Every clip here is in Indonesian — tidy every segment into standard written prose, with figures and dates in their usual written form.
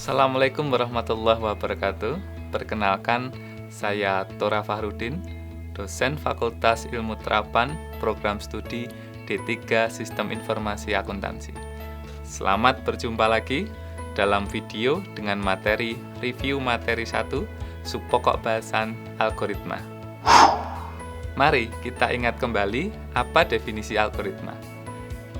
Assalamualaikum warahmatullahi wabarakatuh. Perkenalkan, saya Tora Fahrudin, dosen Fakultas Ilmu Terapan Program Studi D3 Sistem Informasi Akuntansi. Selamat berjumpa lagi dalam video dengan materi review materi 1 subpokok bahasan algoritma. Mari kita ingat kembali apa definisi algoritma.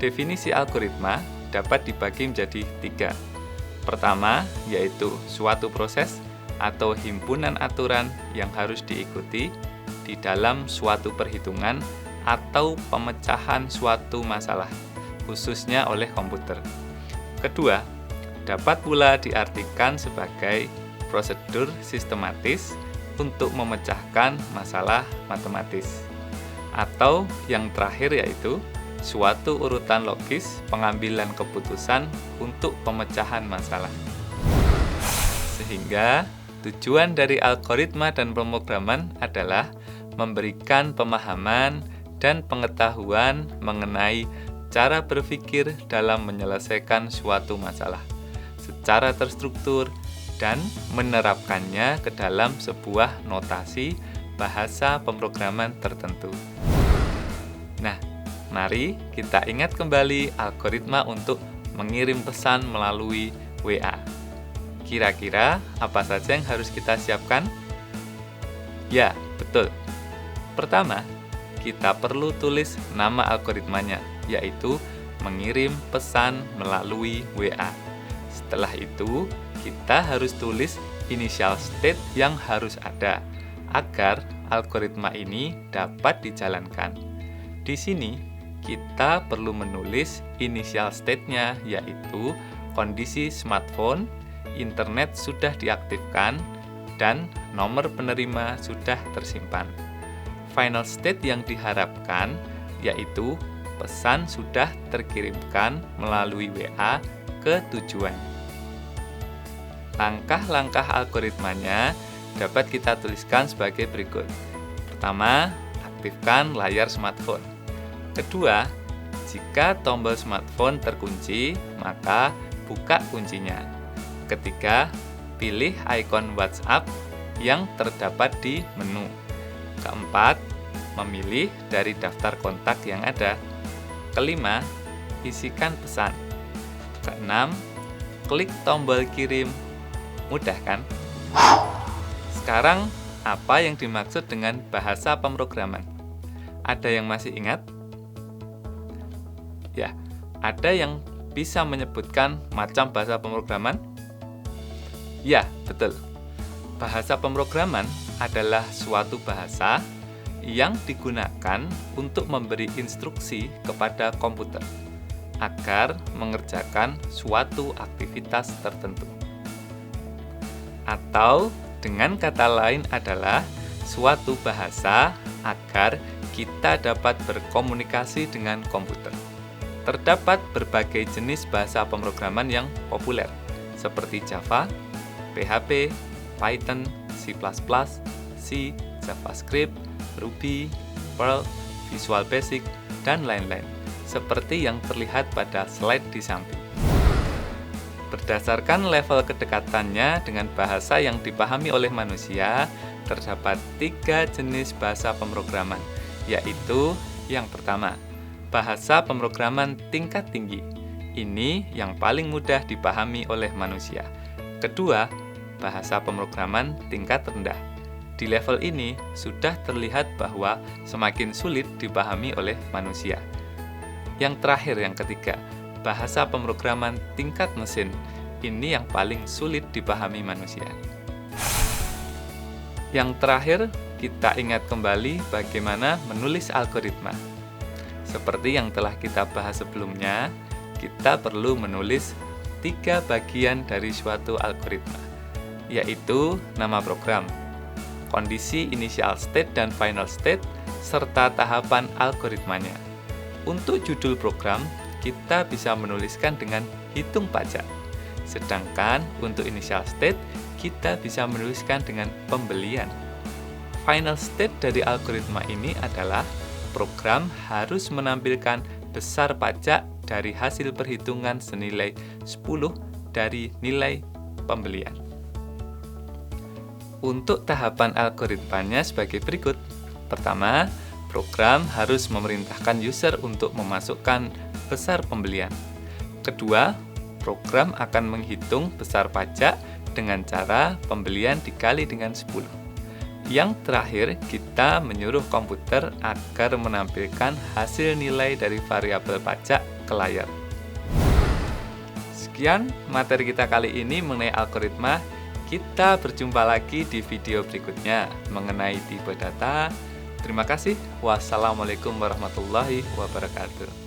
Definisi algoritma dapat dibagi menjadi 3. Pertama, yaitu suatu proses atau himpunan aturan yang harus diikuti di dalam suatu perhitungan atau pemecahan suatu masalah, khususnya oleh komputer. Kedua, dapat pula diartikan sebagai prosedur sistematis untuk memecahkan masalah matematis. Atau yang terakhir yaitu suatu urutan logis pengambilan keputusan untuk pemecahan masalah. Sehingga tujuan dari algoritma dan pemrograman adalah memberikan pemahaman dan pengetahuan mengenai cara berpikir dalam menyelesaikan suatu masalah secara terstruktur dan menerapkannya ke dalam sebuah notasi bahasa pemrograman tertentu. Nah, mari kita ingat kembali algoritma untuk mengirim pesan melalui WA. Kira-kira apa saja yang harus kita siapkan? Ya, betul. Pertama, kita perlu tulis nama algoritmanya, yaitu mengirim pesan melalui WA. Setelah itu, kita harus tulis initial state yang harus ada agar algoritma ini dapat dijalankan. Di sini, kita perlu menulis initial state-nya, yaitu kondisi smartphone, internet sudah diaktifkan, dan nomor penerima sudah tersimpan. Final state yang diharapkan, yaitu pesan sudah terkirimkan melalui WA ke tujuan. Langkah-langkah algoritmanya dapat kita tuliskan sebagai berikut. Pertama, aktifkan layar smartphone. Kedua, jika tombol smartphone terkunci, maka buka kuncinya. Ketiga, pilih ikon WhatsApp yang terdapat di menu. Keempat, memilih dari daftar kontak yang ada. Kelima, isikan pesan. Keenam, klik tombol kirim. Mudah kan? Sekarang, apa yang dimaksud dengan bahasa pemrograman? Ada yang masih ingat? Ya, ada yang bisa menyebutkan macam bahasa pemrograman? Ya, betul. Bahasa pemrograman adalah suatu bahasa yang digunakan untuk memberi instruksi kepada komputer agar mengerjakan suatu aktivitas tertentu. Atau dengan kata lain adalah suatu bahasa agar kita dapat berkomunikasi dengan komputer. Terdapat berbagai jenis bahasa pemrograman yang populer, seperti Java, PHP, Python, C++, C, JavaScript, Ruby, Perl, Visual Basic, dan lain-lain, seperti yang terlihat pada slide di samping. Berdasarkan level kedekatannya dengan bahasa yang dipahami oleh manusia, terdapat 3 jenis bahasa pemrograman, yaitu yang pertama, bahasa pemrograman tingkat tinggi. Ini yang paling mudah dipahami oleh manusia. Kedua, bahasa pemrograman tingkat rendah. Di level ini sudah terlihat bahwa semakin sulit dipahami oleh manusia. Yang terakhir, yang ketiga, bahasa pemrograman tingkat mesin. Ini yang paling sulit dipahami manusia. Yang terakhir, kita ingat kembali bagaimana menulis algoritma. Seperti yang telah kita bahas sebelumnya, kita perlu menulis 3 bagian dari suatu algoritma, yaitu nama program, kondisi initial state dan final state, serta tahapan algoritmanya. Untuk judul program, kita bisa menuliskan dengan hitung pajak. Sedangkan untuk initial state, kita bisa menuliskan dengan pembelian. Final state dari algoritma ini adalah program harus menampilkan besar pajak dari hasil perhitungan senilai 10 dari nilai pembelian. Untuk tahapan algoritmanya sebagai berikut. Pertama, program harus memerintahkan user untuk memasukkan besar pembelian. Kedua, program akan menghitung besar pajak dengan cara pembelian dikali dengan 10. Yang terakhir, kita menyuruh komputer agar menampilkan hasil nilai dari variabel pajak ke layar. Sekian materi kita kali ini mengenai algoritma. Kita berjumpa lagi di video berikutnya mengenai tipe data. Terima kasih. Wassalamualaikum warahmatullahi wabarakatuh.